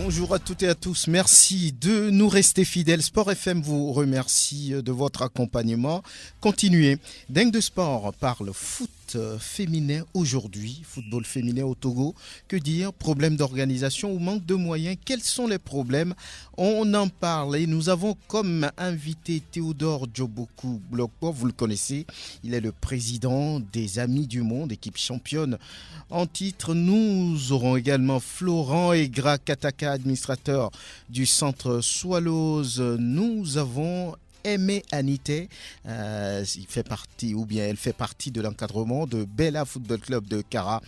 Bonjour à toutes et à tous, merci de nous rester fidèles. Sport FM vous remercie de votre accompagnement. Continuez. Dingue de Sport parle foot féminin aujourd'hui, football féminin au Togo. Que dire? Problème d'organisation ou manque de moyens? Quels sont les problèmes? On en parle et nous avons comme invité Théodore Djoboku Blokpo, vous le connaissez, il est le président des Amis du Monde, équipe championne en titre. Nous aurons également Florent Egra Kataka, administrateur du centre Swallows. Nous avons Aimé Anité, il fait partie, ou bien elle fait partie de l'encadrement de Bella Football Club de Kara.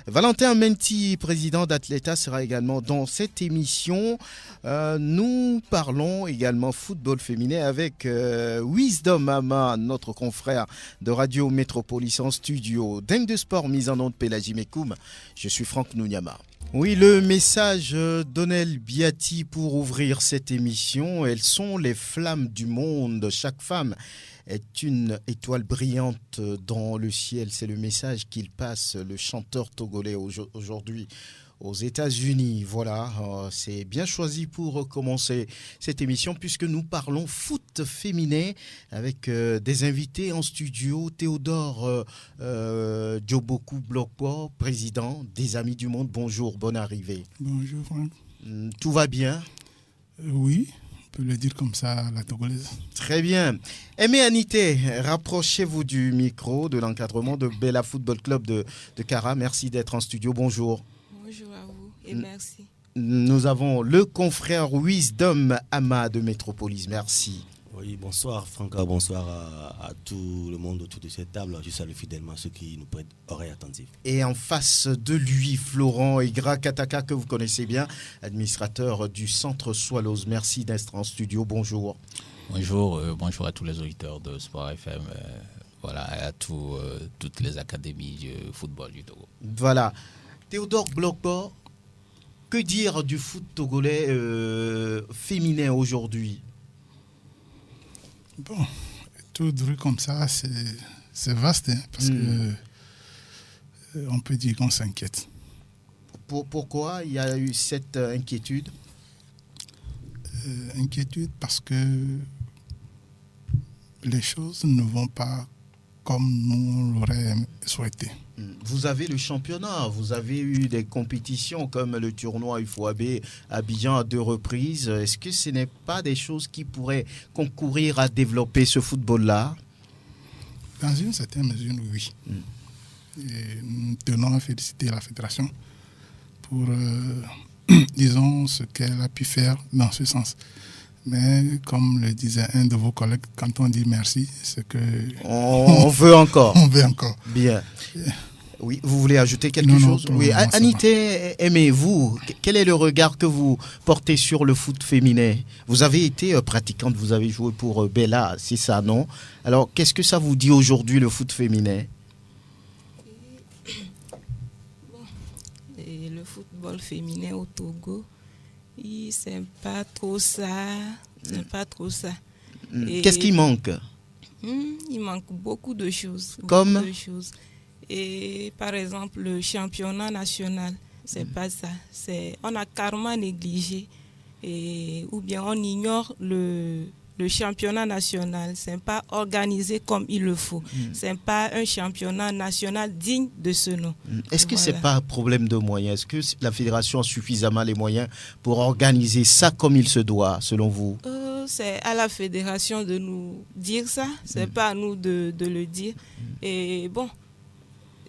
Valentin Menti, président d'Athleta, sera également dans cette émission. Nous parlons également football féminin avec Wisdom Mama, notre confrère de Radio Métropolis en studio. Dingue de Sport, mise en onde Pélagie Mekoum. Je suis Franck Nounyama. Oui, le message d'Onel Biati pour ouvrir cette émission. Elles sont les flammes du monde. Chaque femme est une étoile brillante dans le ciel. C'est le message qu'il passe, le chanteur togolais aujourd'hui aux États-Unis. Voilà, c'est bien choisi pour commencer cette émission puisque nous parlons foot féminin avec des invités en studio. Théodore Djoboku Blokpo, président des Amis du Monde. Bonjour, bonne arrivée. Bonjour Franck. Tout va bien? Oui, on peut le dire comme ça à la togolaise. Très bien. Aimé Anité, rapprochez-vous du micro de l'encadrement de Bella Football Club de Kara. Merci d'être en studio. Bonjour. Bonjour à vous et merci. Nous avons le confrère Wisdom Ama de Métropolis. Merci. Oui, bonsoir Franca, bonsoir à tout le monde autour de cette table. Je salue fidèlement ceux qui nous prêtent oreille attentive. Et en face de lui, Florent Egra Kataka, que vous connaissez bien, administrateur du centre Swallows. Merci d'être en studio. Bonjour. Bonjour, bonjour à tous les auditeurs de Sport FM. Voilà, et à toutes les académies du football du Togo. Voilà. Théodore Blokpo, que dire du foot togolais féminin aujourd'hui? Bon, tout dru comme ça, c'est vaste, hein, parce que on peut dire qu'on s'inquiète. Pourquoi il y a eu cette inquiétude? Inquiétude parce que les choses ne vont pas comme nous l'aurions souhaité. Vous avez le championnat, vous avez eu des compétitions comme le tournoi UFOAB à Abidjan à 2 reprises. Est-ce que ce n'est pas des choses qui pourraient concourir à développer ce football-là? Dans une certaine mesure, oui. Et nous tenons à féliciter la fédération pour, disons, ce qu'elle a pu faire dans ce sens. Mais comme le disait un de vos collègues, quand on dit merci, c'est que... On veut encore. On veut encore. Bien. Oui, vous voulez ajouter quelque chose? Oui, Anité, aimez-vous, quel est le regard que vous portez sur le foot féminin? Vous avez été pratiquante, vous avez joué pour Bella, c'est ça, non? Alors, qu'est-ce que ça vous dit aujourd'hui, le foot féminin? Et le football féminin au Togo, c'est pas trop ça. C'est pas trop ça. Qu'est-ce qui manque? Il manque beaucoup de choses. Comme? Beaucoup de choses. Et par exemple, le championnat national, c'est pas ça. On a carrément négligé. Ou bien on ignore le championnat national. C'est pas organisé comme il le faut. C'est pas un championnat national digne de ce nom. Est-ce que c'est pas un problème de moyens? Est-ce que la fédération a suffisamment les moyens pour organiser ça comme il se doit, selon vous? C'est à la fédération de nous dire ça. C'est pas à nous de le dire. Et bon,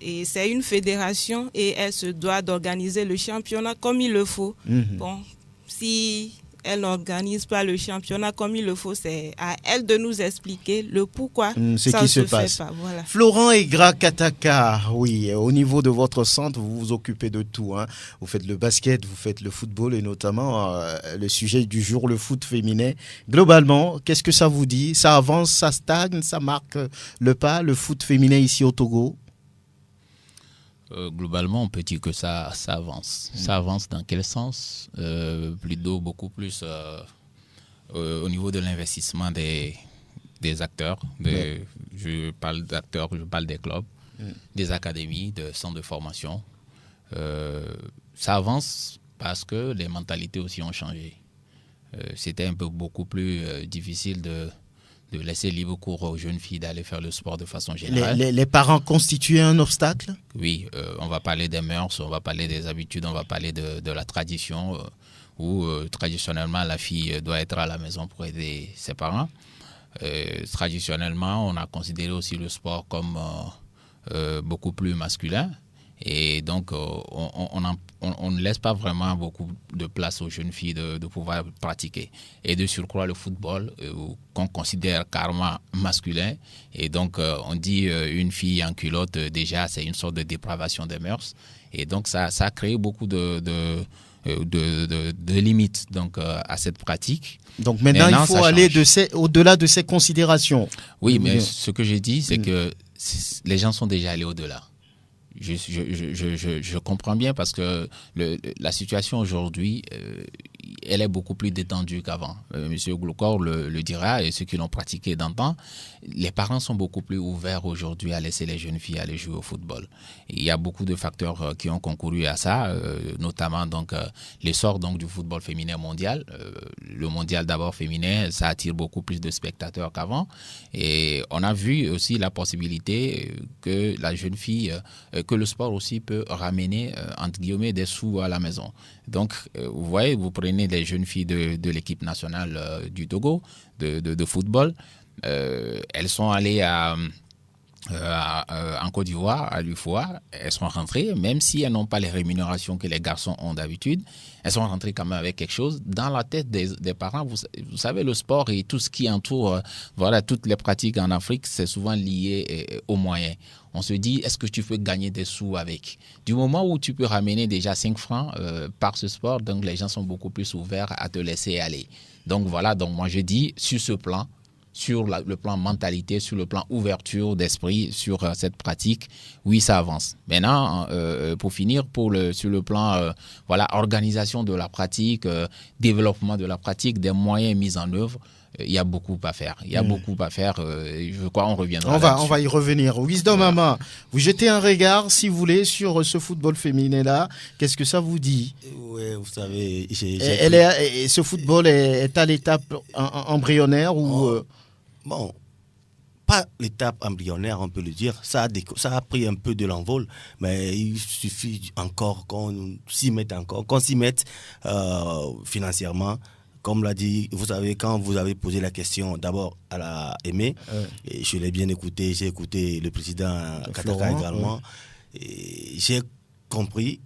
et c'est une fédération et elle se doit d'organiser le championnat comme il le faut. Bon, si elle n'organise pas le championnat comme il le faut, c'est à elle de nous expliquer le pourquoi ce ça qui ne se se passe. fait pas. Voilà. Florent Egra Kataka, oui, au niveau de votre centre, vous vous occupez de tout. Hein. Vous faites le basket, vous faites le football et notamment le sujet du jour, le foot féminin. Globalement, qu'est-ce que ça vous dit? Ça avance, ça stagne, ça marque le pas, le foot féminin ici au Togo? Globalement, on peut dire que ça avance. Ça avance dans quel sens? Plutôt beaucoup plus au niveau de l'investissement des acteurs. Je parle d'acteurs, je parle des clubs, des académies, des centres de formation. Ça avance parce que les mentalités aussi ont changé. C'était beaucoup plus difficile de laisser libre cours aux jeunes filles d'aller faire le sport de façon générale. Les parents constituaient un obstacle? Oui, on va parler des mœurs, on va parler des habitudes, on va parler de la tradition, où traditionnellement la fille doit être à la maison pour aider ses parents. Traditionnellement, on a considéré aussi le sport comme beaucoup plus masculin. Et donc, on ne laisse pas vraiment beaucoup de place aux jeunes filles de pouvoir pratiquer. Et de surcroît, le football, qu'on considère carrément masculin. Et donc, on dit une fille en culotte, déjà, c'est une sorte de dépravation des mœurs. Et donc, ça a créé beaucoup de limites donc, à cette pratique. Donc maintenant il faut aller au-delà de ces considérations. Oui, mais ce que j'ai dit, c'est que les gens sont déjà allés au-delà. Je comprends bien parce que la situation aujourd'hui, elle est beaucoup plus détendue qu'avant. Monsieur Gloucor le dira, et ceux qui l'ont pratiqué d'antan, les parents sont beaucoup plus ouverts aujourd'hui à laisser les jeunes filles aller jouer au football. Il y a beaucoup de facteurs qui ont concouru à ça, notamment donc l'essor donc du football féminin mondial. Le mondial d'abord féminin, ça attire beaucoup plus de spectateurs qu'avant. Et on a vu aussi la possibilité que la jeune fille, que le sport aussi peut ramener entre guillemets des sous à la maison. Donc, vous voyez, vous prenez des jeunes filles de l'équipe nationale du Togo de football. Elles sont allées en Côte d'Ivoire, à l'UFOA. Elles sont rentrées, même si elles n'ont pas les rémunérations que les garçons ont d'habitude. Elles sont rentrées quand même avec quelque chose. Dans la tête des parents, vous savez, le sport et tout ce qui entoure, voilà, toutes les pratiques en Afrique, c'est souvent lié aux moyens. On se dit, est-ce que tu peux gagner des sous avec? Du moment où tu peux ramener déjà 5 francs par ce sport, donc les gens sont beaucoup plus ouverts à te laisser aller. Donc voilà, donc moi je dis, sur ce plan, sur le plan mentalité, sur le plan ouverture d'esprit, sur cette pratique, oui, ça avance. Maintenant, pour finir, sur le plan voilà, organisation de la pratique, développement de la pratique, des moyens mis en œuvre, il y a beaucoup à faire. Il y a beaucoup à faire. Je crois qu'on reviendra on va y revenir. Wisdom Mama, vous jetez un regard, si vous voulez, sur ce football féminin-là. Qu'est-ce que ça vous dit? Oui, vous savez, ce football est à l'étape embryonnaire ou... Bon, pas l'étape embryonnaire, on peut le dire. Ça a pris un peu de l'envol, mais il suffit encore qu'on s'y mette financièrement. Comme l'a dit, vous savez, quand vous avez posé la question d'abord à la Aimée, et je l'ai bien écouté, j'ai écouté le président Kataka également, et j'ai compris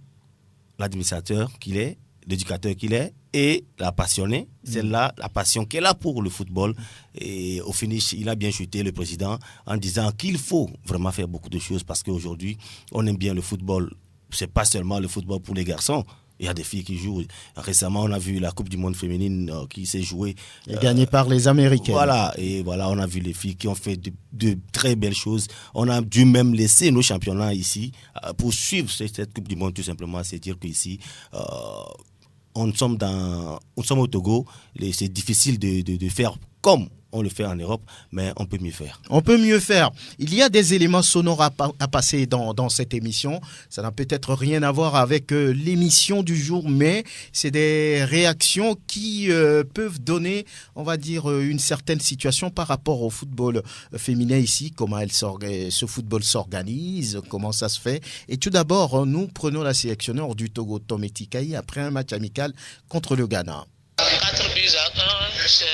l'administrateur qu'il est, l'éducateur qu'il est, et la passionnée, celle-là, la passion qu'elle a pour le football. Et au finish, il a bien chuté le président en disant qu'il faut vraiment faire beaucoup de choses parce qu'aujourd'hui, on aime bien le football. C'est pas seulement le football pour les garçons. Il y a des filles qui jouent. Récemment, on a vu la Coupe du Monde féminine qui s'est jouée. Gagnée par les Américaines. Voilà, et voilà, on a vu les filles qui ont fait de très belles choses. On a dû même laisser nos championnats ici pour suivre cette Coupe du Monde, tout simplement. C'est dire qu'ici, on sommes au Togo. C'est difficile de faire comme on le fait en Europe, mais on peut mieux faire. On peut mieux faire. Il y a des éléments sonores à passer dans cette émission. Ça n'a peut-être rien à voir avec l'émission du jour, mais c'est des réactions qui peuvent donner, on va dire, une certaine situation par rapport au football féminin ici, comment ce football s'organise, comment ça se fait. Et tout d'abord, nous prenons la sélectionneur du Togo, Tom Etikaï, après un match amical contre le Ghana. 4 buts à 1, c'est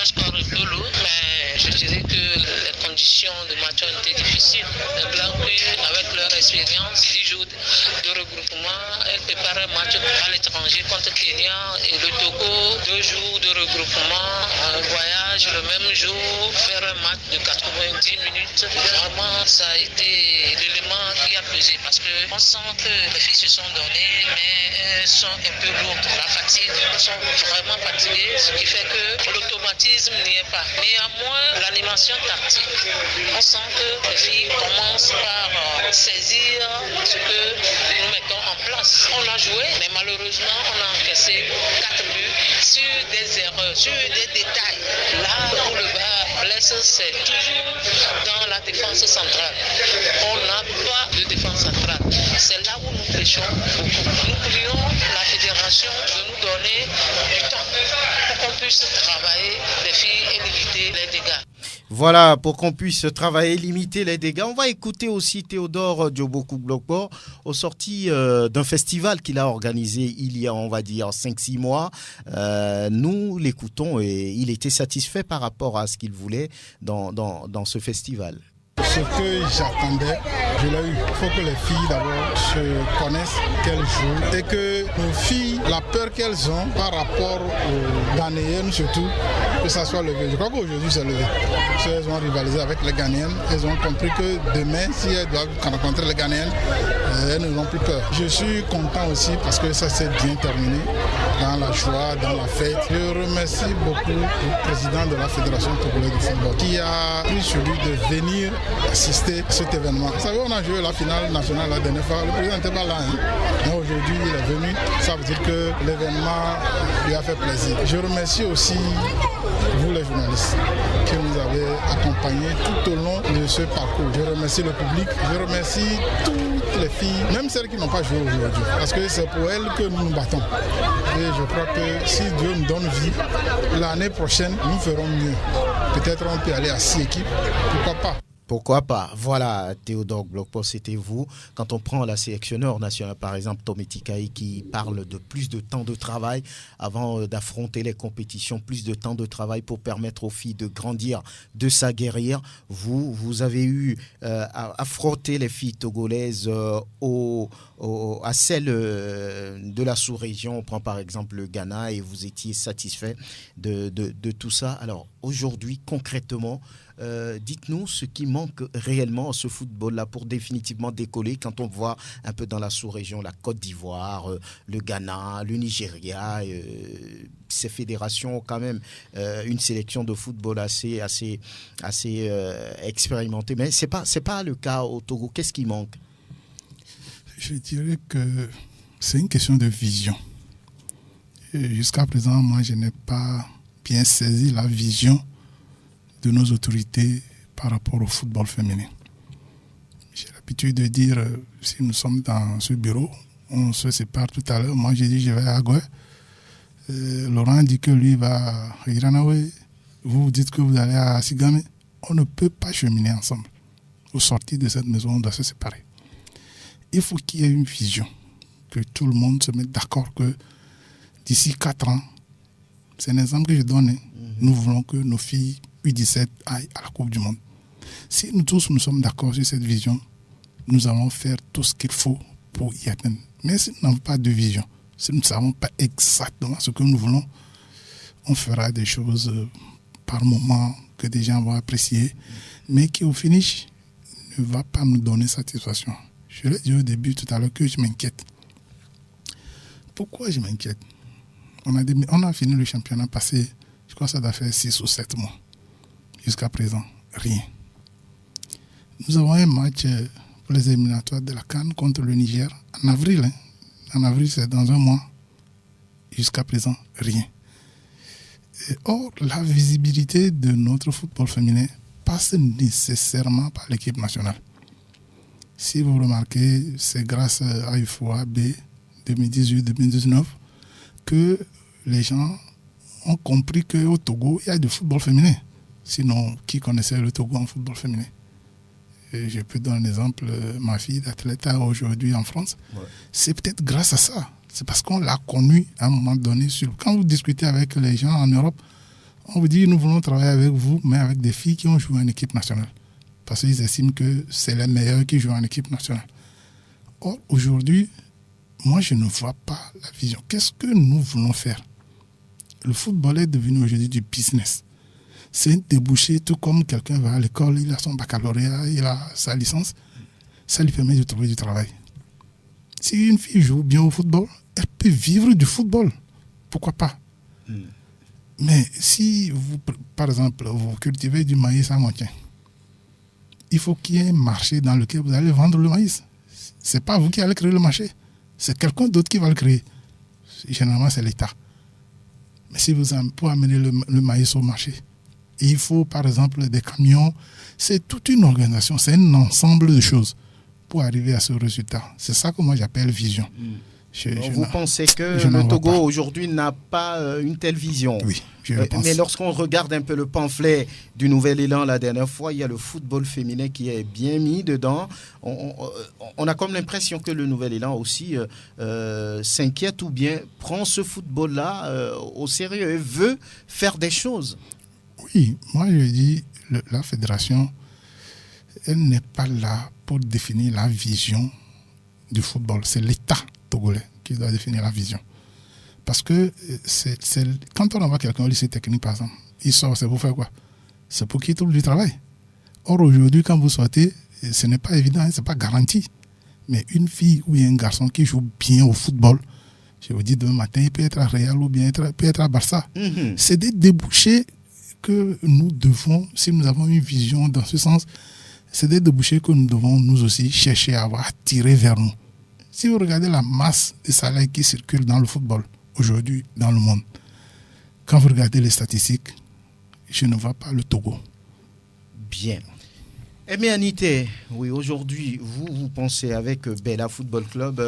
un score un peu lourd, mais je dirais que les conditions de match ont été difficiles. Les Blancs, avec leur expérience, 10 jours de regroupement, elles préparent un match à l'étranger contre Kenya et le Togo, 2 jours de regroupement, un voyage le même jour, faire un match de 90 minutes. Vraiment, ça a été l'élément qui a pesé parce qu'on sent que les filles se sont données, mais elles sont un peu lourdes. La fatigue, elles sont vraiment fatiguées, ce qui fait que l'automatisme n'y est pas. Néanmoins, l'animation tactique, on sent que les filles commencent par saisir ce que nous mettons en place. On a joué, mais malheureusement, on a encaissé 4 buts sur des erreurs, sur des détails. Là où le bas blesse faiblesse, c'est toujours dans la défense centrale. On n'a pas de défense centrale. C'est là où nous pêchons beaucoup. Nous prions la fédération de nous donner du temps pour qu'on puisse travailler les filles et limiter les dégâts. Voilà, pour qu'on puisse travailler, limiter les dégâts. On va écouter aussi Théodore Dioboku-Blokpo au sorti d'un festival qu'il a organisé il y a, on va dire, 5-6 mois. Nous l'écoutons et il était satisfait par rapport à ce qu'il voulait dans ce festival. Ce que j'attendais, je l'ai eu. Il faut que les filles d'abord se connaissent, qu'elles jouent et que nos filles, la peur qu'elles ont par rapport aux Ghanéennes surtout, que ça soit levé. Je crois qu'aujourd'hui c'est levé. Si elles ont rivalisé avec les Ghanéennes, elles ont compris que demain, si elles doivent rencontrer les Ghanéennes, elles n'ont plus peur. Je suis content aussi parce que ça s'est bien terminé, dans la joie, dans la fête. Je remercie beaucoup le président de la Fédération togolaise de football qui a pris celui de venir assister à cet événement. Vous savez, on a joué la finale nationale la dernière fois, le président n'était pas là. Mais aujourd'hui, il est venu, ça veut dire que l'événement lui a fait plaisir. Je remercie aussi vous les journalistes qui nous avez accompagnés tout au long de ce parcours. Je remercie le public, je remercie toutes les filles, même celles qui n'ont pas joué aujourd'hui, parce que c'est pour elles que nous nous battons. Et je crois que si Dieu nous donne vie, l'année prochaine, nous ferons mieux. Peut-être on peut aller à 6 équipes, pourquoi pas. Pourquoi pas? Voilà, Théodore Blokpo, c'était vous. Quand on prend la sélectionneur nationale, par exemple, Tomé Tikaï, qui parle de plus de temps de travail avant d'affronter les compétitions, plus de temps de travail pour permettre aux filles de grandir, de s'aguerrir. Vous avez eu à affronter les filles togolaises à celles de la sous-région. On prend par exemple le Ghana et vous étiez satisfait de tout ça. Alors aujourd'hui, concrètement, dites-nous ce qui manque réellement à ce football-là pour définitivement décoller quand on voit un peu dans la sous-région la Côte d'Ivoire, le Ghana, le Nigeria. Ces fédérations ont quand même une sélection de football assez expérimentée. Mais c'est pas le cas au Togo. Qu'est-ce qui manque? Je dirais que c'est une question de vision. Et jusqu'à présent, moi, je n'ai pas bien saisi la vision de nos autorités par rapport au football féminin. J'ai l'habitude de dire, si nous sommes dans ce bureau, on se sépare tout à l'heure. Moi, j'ai dit, je vais à Agoué. Laurent dit que lui va à Iranawe. Vous dites que vous allez à Sigame. On ne peut pas cheminer ensemble. Au sortir de cette maison, on doit se séparer. Il faut qu'il y ait une vision, que tout le monde se mette d'accord que d'ici 4 ans, c'est un exemple que je donne, nous voulons que nos filles U17 aillent à la Coupe du Monde. Si nous tous nous sommes d'accord sur cette vision, nous allons faire tout ce qu'il faut pour y atteindre. Mais si nous n'avons pas de vision, si nous ne savons pas exactement ce que nous voulons, on fera des choses par moment que des gens vont apprécier, mais qui au finish ne va pas nous donner satisfaction. Je l'ai dit au début tout à l'heure que je m'inquiète. Pourquoi je m'inquiète? On a fini le championnat passé, je crois que ça doit faire 6 ou 7 mois. Jusqu'à présent, rien. Nous avons un match pour les éliminatoires de la CAN contre le Niger en avril. En avril, c'est dans un mois. Jusqu'à présent, rien. Or, la visibilité de notre football féminin passe nécessairement par l'équipe nationale. Si vous remarquez, c'est grâce à UFOA B 2018-2019 que les gens ont compris qu'au Togo, il y a du football féminin. Sinon, qui connaissait le Togo en football féminin? Et je peux donner un exemple, ma fille d'athlète aujourd'hui en France. Ouais. C'est peut-être grâce à ça. C'est parce qu'on l'a connu à un moment donné. Quand vous discutez avec les gens en Europe, on vous dit nous voulons travailler avec vous, mais avec des filles qui ont joué en équipe nationale. Parce qu'ils estiment que c'est les meilleurs qui jouent en équipe nationale. Or, aujourd'hui, moi, je ne vois pas la vision. Qu'est-ce que nous voulons faire? Le football est devenu aujourd'hui du business. C'est un débouché, tout comme quelqu'un va à l'école, il a son baccalauréat, il a sa licence. Ça lui permet de trouver du travail. Si une fille joue bien au football, elle peut vivre du football. Pourquoi pas? Mais si, vous, par exemple, vous cultivez du maïs à Montien, il faut qu'il y ait un marché dans lequel vous allez vendre le maïs. Ce n'est pas vous qui allez créer le marché. C'est quelqu'un d'autre qui va le créer. Généralement, c'est l'État. Mais si vous pour amener le maïs au marché, il faut par exemple des camions. C'est toute une organisation, c'est un ensemble de choses pour arriver à ce résultat. C'est ça que moi j'appelle vision. Vous pensez que le Togo aujourd'hui n'a pas une telle vision? Oui, je le pense. Mais lorsqu'on regarde un peu le pamphlet du Nouvel Élan la dernière fois, il y a le football féminin qui est bien mis dedans. On a comme l'impression que le Nouvel Élan aussi s'inquiète ou bien prend ce football-là au sérieux et veut faire des choses. Oui, moi je dis, la fédération, elle n'est pas là pour définir la vision du football. C'est l'État togolais qui doit définir la vision. Parce que quand on envoie quelqu'un au lycée technique, par exemple, il sort, c'est pour faire quoi? C'est pour qu'il trouve du travail. Or, aujourd'hui, quand vous sortez, ce n'est pas évident, ce n'est pas garanti. Mais une fille ou un garçon qui joue bien au football, je vous dis, demain matin, il peut être à Real ou bien peut être à Barça. C'est des débouchés que nous devons, si nous avons une vision dans ce sens, c'est des débouchés que nous devons nous aussi chercher à avoir, attirer vers nous. Si vous regardez la masse de salaires qui circulent dans le football aujourd'hui dans le monde, quand vous regardez les statistiques, je ne vois pas le Togo. Bien. Aimé Anité, oui, aujourd'hui, vous pensez avec Bella Football Club,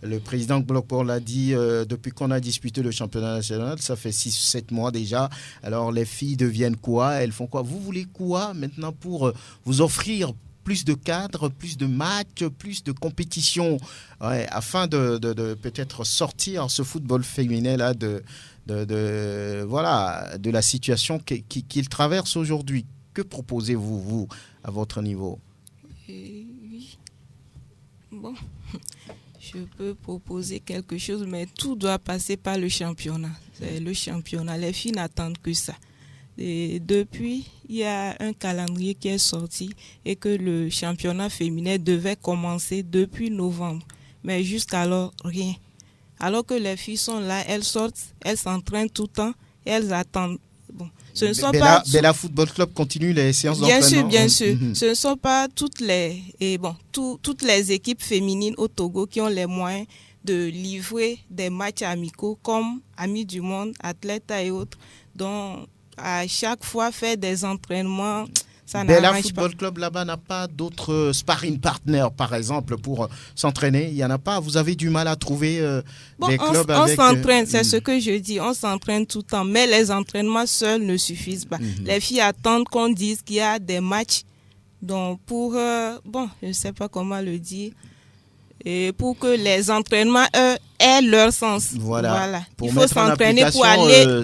le président Glocor l'a dit, depuis qu'on a disputé le championnat national, ça fait 6-7 mois déjà. Alors les filles deviennent quoi? Elles font quoi? Vous voulez quoi maintenant pour vous offrir plus de cadres, plus de matchs, plus de compétitions, afin de peut-être sortir ce football féminin-là de la situation qu'il traverse aujourd'hui. Que proposez-vous, vous, à votre niveau? Oui. Bon, je peux proposer quelque chose, mais tout doit passer par le championnat. C'est le championnat. Les filles n'attendent que ça. Et depuis, il y a un calendrier qui est sorti et que le championnat féminin devait commencer depuis novembre. Mais jusqu'alors, rien. Alors que les filles sont là, elles sortent, elles s'entraînent tout le temps et elles attendent. Bon, ce ne sont pas Bella Football Club continue les séances d'entraînement. Bien sûr. Ce ne sont pas toutes les équipes féminines au Togo qui ont les moyens de livrer des matchs amicaux comme Amis du Monde, Athleta et autres. Donc, à chaque fois, faire des entraînements, ça n'arrange pas. Bella Football Club là-bas n'a pas d'autres sparring partners, par exemple, pour s'entraîner. Il n'y en a pas. Vous avez du mal à trouver des clubs avec... On s'entraîne, c'est ce que je dis. On s'entraîne tout le temps. Mais les entraînements seuls ne suffisent pas. Les filles attendent qu'on dise qu'il y a des matchs. Donc, pour... je ne sais pas comment le dire. Et pour que les entraînements, aient leur sens. Voilà. Il faut s'entraîner pour aller...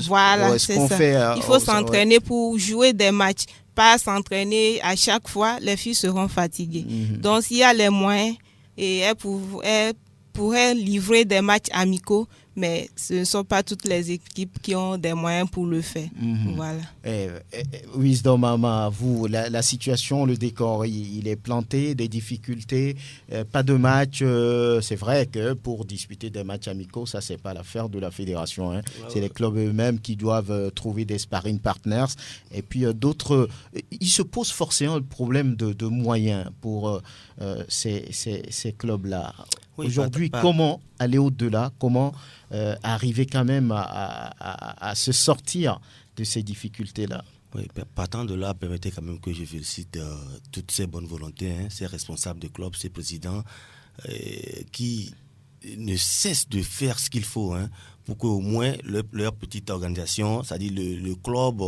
c'est ça. Il faut s'entraîner pour jouer des matchs. Pas s'entraîner à chaque fois, les filles seront fatiguées. Donc, s'il y a les moyens, et elles pourraient livrer des matchs amicaux, mais ce ne sont pas toutes les équipes qui ont des moyens pour le faire. Voilà. Wisdom Mama, vous, la situation, le décor, il est planté, des difficultés, pas de match. C'est vrai que pour disputer des matchs amicaux, ça, c'est pas l'affaire de la fédération. C'est les clubs eux-mêmes qui doivent trouver des sparring partners. Et puis d'autres, il se pose forcément le problème de moyens pour ces clubs-là. Oui, aujourd'hui, comment aller au-delà? Comment arriver quand même à se sortir de ces difficultés-là? Oui, partant de là, permettez quand même que je félicite toutes ces bonnes volontés, ces responsables de clubs, ces présidents qui ne cessent de faire ce qu'il faut pour qu'au moins leur petite organisation, c'est-à-dire le club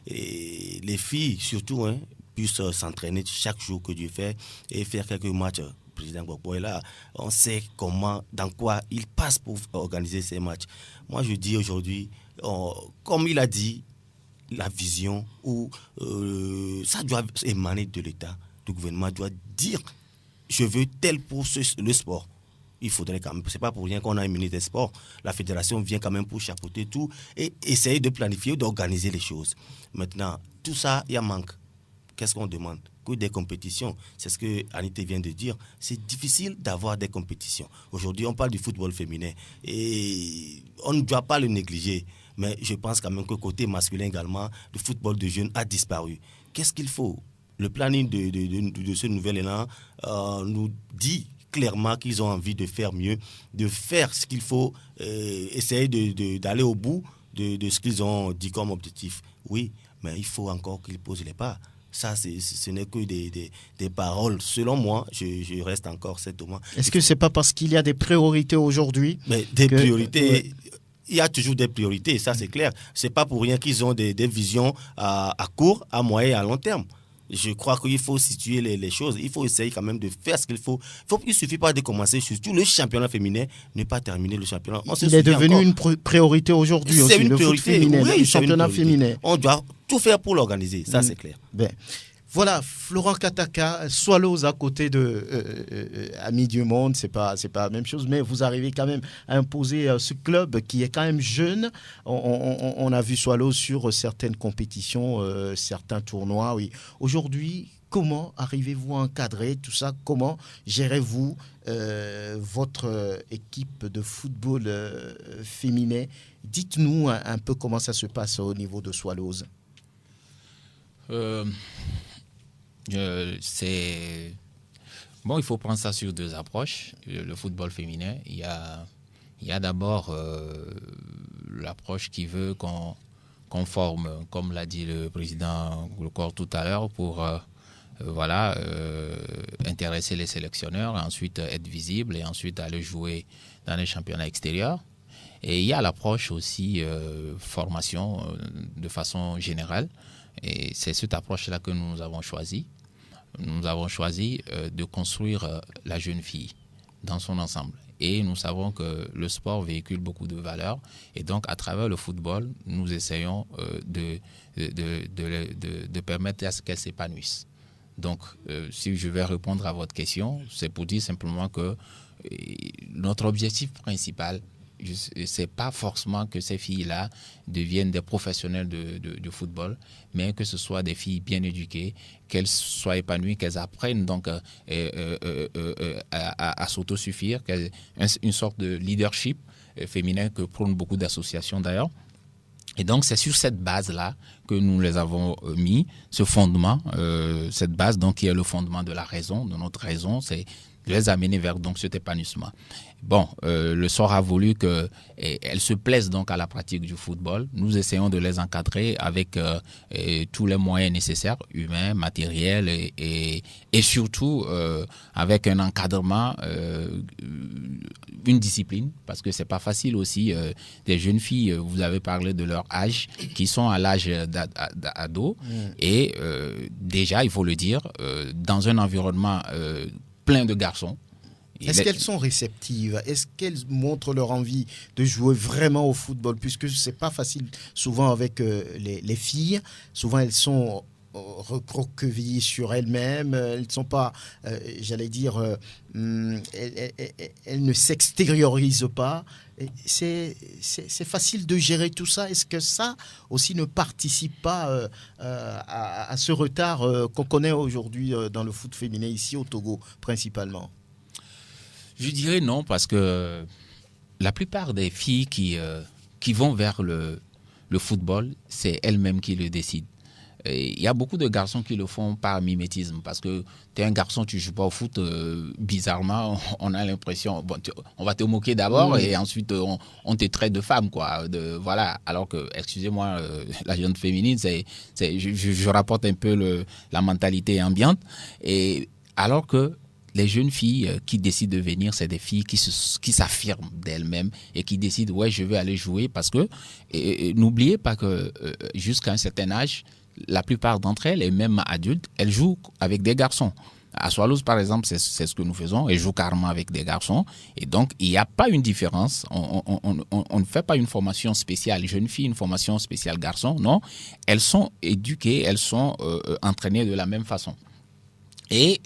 et les filles surtout, puissent s'entraîner chaque jour que Dieu fait et faire quelques matchs. Le président Gbagbo est là, on sait dans quoi il passe pour organiser ces matchs. Moi, je dis aujourd'hui, comme il a dit, la vision où ça doit émaner de l'État, le gouvernement doit dire je veux tel pour le sport. Il faudrait quand même, c'est pas pour rien qu'on a un ministre des Sports. La fédération vient quand même pour chapeauter tout et essayer de planifier, d'organiser les choses. Maintenant, tout ça, il y a manque. Qu'est-ce qu'on demande? Que des compétitions. C'est ce que Anité vient de dire. C'est difficile d'avoir des compétitions. Aujourd'hui, on parle du football féminin et on ne doit pas le négliger. Mais je pense quand même que côté masculin également, le football de jeunes a disparu. Qu'est-ce qu'il faut? Le planning de ce nouvel élan nous dit clairement qu'ils ont envie de faire mieux, de faire ce qu'il faut, essayer d'aller au bout de ce qu'ils ont dit comme objectif. Oui, mais il faut encore qu'il pose les pas. Ça, ce n'est que des paroles. Selon moi, je reste encore cet moment. Est-ce que ce n'est pas parce qu'il y a des priorités aujourd'hui? Mais priorités, il y a toujours des priorités, ça c'est clair. Ce n'est pas pour rien qu'ils ont des visions à court, à moyen et à long terme. Je crois qu'il faut situer les choses. Il faut essayer quand même de faire ce qu'il faut. Il ne suffit pas de commencer, surtout le championnat féminin, ne pas terminer le championnat. Il est devenu une priorité aujourd'hui aussi, le foot féminin, le championnat féminin. On doit tout faire pour l'organiser, ça c'est clair. Ben. Voilà, Florent Kataka, Swallows à côté de Amis du Monde, c'est pas la même chose, mais vous arrivez quand même à imposer ce club qui est quand même jeune. On a vu Swallows sur certaines compétitions, certains tournois. Oui. Aujourd'hui, comment arrivez-vous à encadrer tout ça? Comment gérez-vous votre équipe de football féminin? Dites-nous un peu comment ça se passe au niveau de Swallows. Bon, il faut prendre ça sur deux approches. Le football féminin, il y a d'abord l'approche qui veut qu'on forme, comme l'a dit le président Glocor tout à l'heure, pour intéresser les sélectionneurs, ensuite être visible et ensuite aller jouer dans les championnats extérieurs. Et il y a l'approche aussi formation de façon générale. Et c'est cette approche-là que nous avons choisi. Nous avons choisi de construire la jeune fille dans son ensemble. Et nous savons que le sport véhicule beaucoup de valeurs. Et donc, à travers le football, nous essayons de permettre à ce qu'elle s'épanouisse. Donc, si je vais répondre à votre question, c'est pour dire simplement que notre objectif principal, c'est pas forcément que ces filles-là deviennent des professionnels de football, mais que ce soit des filles bien éduquées, qu'elles soient épanouies, qu'elles apprennent donc à s'autosuffire, qu'elles aient une sorte de leadership féminin que prônent beaucoup d'associations d'ailleurs. Et donc, c'est sur cette base-là que nous les avons mis, ce fondement, cette base donc, qui est le fondement de la raison, de notre raison, c'est de les amener vers donc, cet épanouissement. Bon, le sort a voulu qu'elles se plaisent donc à la pratique du football. Nous essayons de les encadrer avec tous les moyens nécessaires, humains, matériels et surtout avec un encadrement, une discipline, parce que c'est pas facile aussi. Des jeunes filles, vous avez parlé de leur âge, qui sont à l'âge d'ado et déjà, il faut le dire, dans un environnement plein de garçons. Est-ce qu'elles sont réceptives? Est-ce qu'elles montrent leur envie de jouer vraiment au football? Puisque ce n'est pas facile souvent avec les filles. Souvent, elles sont recroquevillées sur elles-mêmes. Elles ne sont pas, elles ne s'extériorisent pas. C'est facile de gérer tout ça. Est-ce que ça aussi ne participe pas à ce retard qu'on connaît aujourd'hui dans le foot féminin ici au Togo principalement? Je dirais non, parce que la plupart des filles qui vont vers le football, c'est elles-mêmes qui le décident. Il y a beaucoup de garçons qui le font par mimétisme, parce que tu es un garçon, tu ne joues pas au foot, bizarrement, on a l'impression, on va te moquer d'abord et ensuite on te traite de femme, quoi. Voilà. Alors que, excusez-moi, la jeune féminine, je rapporte un peu la mentalité ambiante, et alors que les jeunes filles qui décident de venir, c'est des filles qui s'affirment d'elles-mêmes et qui décident, ouais, je vais aller jouer, parce que n'oubliez pas que jusqu'à un certain âge, la plupart d'entre elles, et même adultes, elles jouent avec des garçons. À Swallows, par exemple, c'est ce que nous faisons. Elles jouent carrément avec des garçons. Et donc, il n'y a pas une différence. On ne fait pas une formation spéciale jeune fille, une formation spéciale garçon. Non, elles sont éduquées, elles sont entraînées de la même façon. Et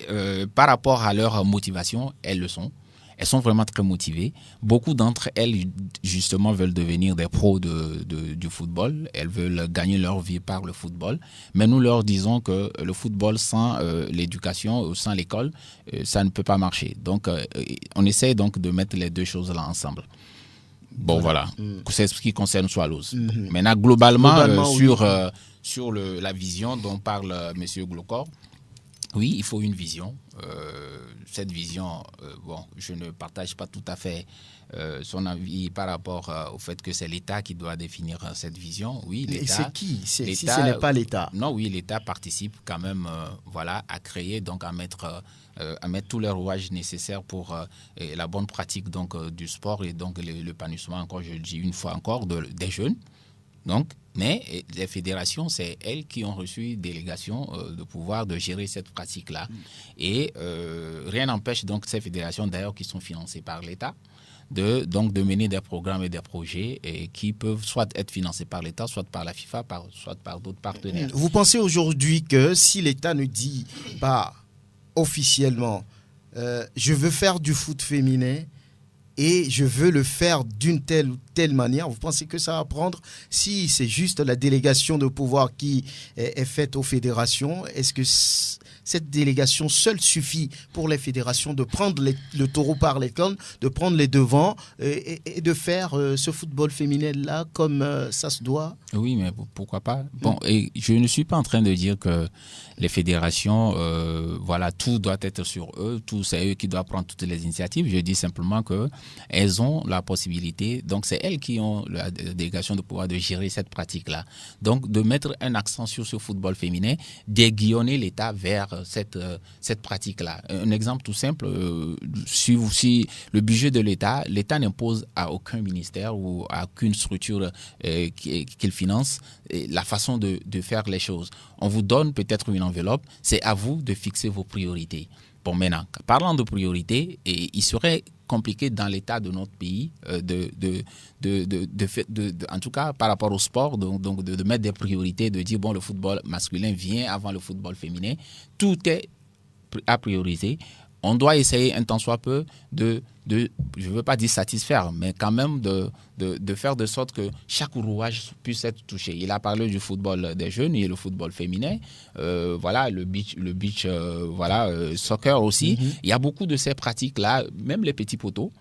par rapport à leur motivation, elles le sont. Elles sont vraiment très motivées. Beaucoup d'entre elles, justement, veulent devenir des pros du football. Elles veulent gagner leur vie par le football. Mais nous leur disons que le football sans l'éducation, sans l'école, ça ne peut pas marcher. Donc, on essaie donc de mettre les deux choses-là ensemble. Bon, voilà. C'est ce qui concerne Swallows. Maintenant, globalement sur la vision dont parle M. Glocor, Oui, il faut une vision. Cette vision, je ne partage pas tout à fait son avis par rapport au fait que c'est l'État qui doit définir cette vision. Oui, l'État. Et c'est qui si ce n'est pas l'État? Non, oui, l'État participe quand même à créer, donc à mettre tous les rouages nécessaires pour la bonne pratique du sport et donc l'épanouissement, encore, je le dis une fois encore, des jeunes. Donc, mais les fédérations, c'est elles qui ont reçu une délégation de pouvoir de gérer cette pratique-là. Et rien n'empêche donc ces fédérations, d'ailleurs, qui sont financées par l'État, de mener des programmes et des projets qui peuvent soit être financés par l'État, soit par la FIFA, soit par d'autres partenaires. Vous pensez aujourd'hui que si l'État ne dit pas officiellement je veux faire du foot féminin et je veux le faire d'une telle ou telle manière, vous pensez que ça va prendre? Si c'est juste la délégation de pouvoir qui est faite aux fédérations, est-ce que cette délégation seule suffit pour les fédérations de prendre le taureau par les cornes, de prendre les devants et de faire ce football féminin-là comme ça se doit? Oui, mais pourquoi pas? Bon, et je ne suis pas en train de dire que les fédérations, tout doit être sur eux, c'est eux qui doivent prendre toutes les initiatives. Je dis simplement qu'elles ont la possibilité, donc c'est elles qui ont la délégation de pouvoir de gérer cette pratique-là. Donc, de mettre un accent sur ce football féminin, d'aiguillonner l'État vers cette pratique-là. Un exemple tout simple, si le budget de l'État n'impose à aucun ministère ou à aucune structure qu'il finance la façon de faire les choses. On vous donne peut-être une enveloppe, c'est à vous de fixer vos priorités. Bon, maintenant, parlant de priorités, il serait compliqué dans l'état de notre pays en tout cas par rapport au sport, donc de mettre des priorités, de dire bon, le football masculin vient avant le football féminin. Tout est à prioriser. On doit essayer un tant soit peu je ne veux pas dire satisfaire, mais quand même de faire de sorte que chaque rouage puisse être touché. Il a parlé du football des jeunes et le football féminin, le beach soccer aussi. Il y a beaucoup de ces pratiques-là, même les petits poteaux,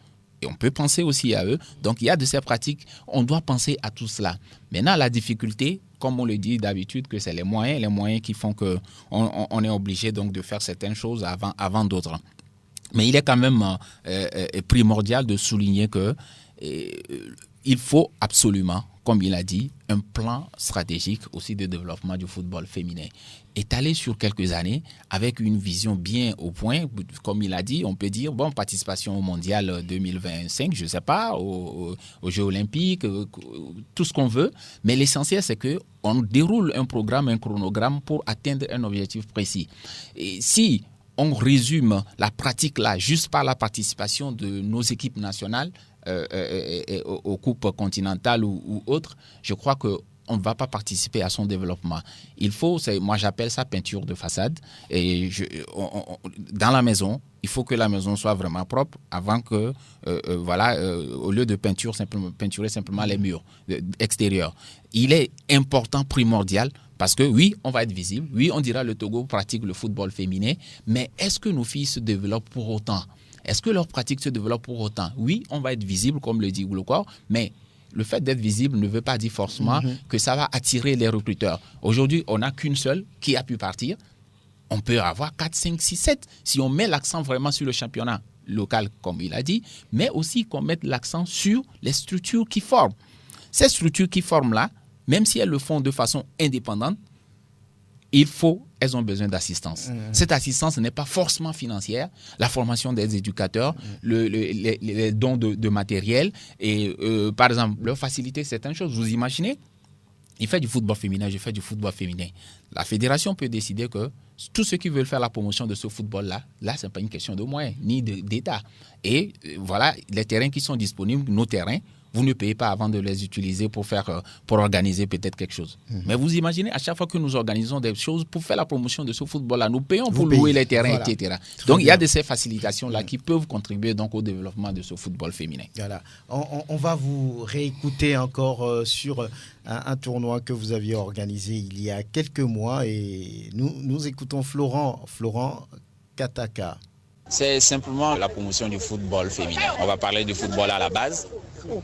et on peut penser aussi à eux. Donc il y a de ces pratiques, on doit penser à tout cela. Maintenant, la difficulté, comme on le dit d'habitude, que c'est les moyens qui font qu'on est obligé donc de faire certaines choses avant d'autres. Mais il est quand même primordial de souligner qu'il faut absolument, comme il a dit, un plan stratégique aussi de développement du football féminin. Étalé sur quelques années, avec une vision bien au point, comme il a dit, on peut dire, participation au mondial 2025, je ne sais pas, aux Jeux olympiques, tout ce qu'on veut, mais l'essentiel c'est qu'on déroule un programme, un chronogramme pour atteindre un objectif précis. Et si on résume la pratique là juste par la participation de nos équipes nationales aux coupes continentales ou autres, je crois qu'on ne va pas participer à son développement. Il faut, moi j'appelle ça peinture de façade. Et dans la maison, il faut que la maison soit vraiment propre avant que, au lieu de peinturer simplement les murs extérieurs. Il est important, primordial, parce que oui, on va être visible, oui, on dira le Togo pratique le football féminin, mais est-ce que nos filles se développent pour autant? Est-ce que leur pratique se développe pour autant? Oui, on va être visible, comme le dit Goulokor, mais le fait d'être visible ne veut pas dire forcément que ça va attirer les recruteurs. Aujourd'hui, on n'a qu'une seule qui a pu partir. On peut avoir 4, 5, 6, 7 si on met l'accent vraiment sur le championnat local, comme il a dit, mais aussi qu'on mette l'accent sur les structures qui forment. Ces structures qui forment là, même si elles le font de façon indépendante, elles ont besoin d'assistance. Cette assistance n'est pas forcément financière. La formation des éducateurs, les dons de matériel et par exemple, leur faciliter certaines choses. Vous imaginez, il fait du football féminin, je fais du football féminin. La fédération peut décider que tous ceux qui veulent faire la promotion de ce football-là, ce n'est pas une question de moyens ni d'État. Et voilà, les terrains qui sont disponibles, nos terrains, vous ne payez pas avant de les utiliser pour organiser peut-être quelque chose. Mais vous imaginez, à chaque fois que nous organisons des choses pour faire la promotion de ce football-là, nous payons pour louer les terrains, etc. Donc, il y a de ces facilitations-là qui peuvent contribuer donc au développement de ce football féminin. Voilà. On va vous réécouter encore sur un tournoi que vous aviez organisé il y a quelques mois et nous écoutons Florent Kataka. C'est simplement la promotion du football féminin. On va parler du football à la base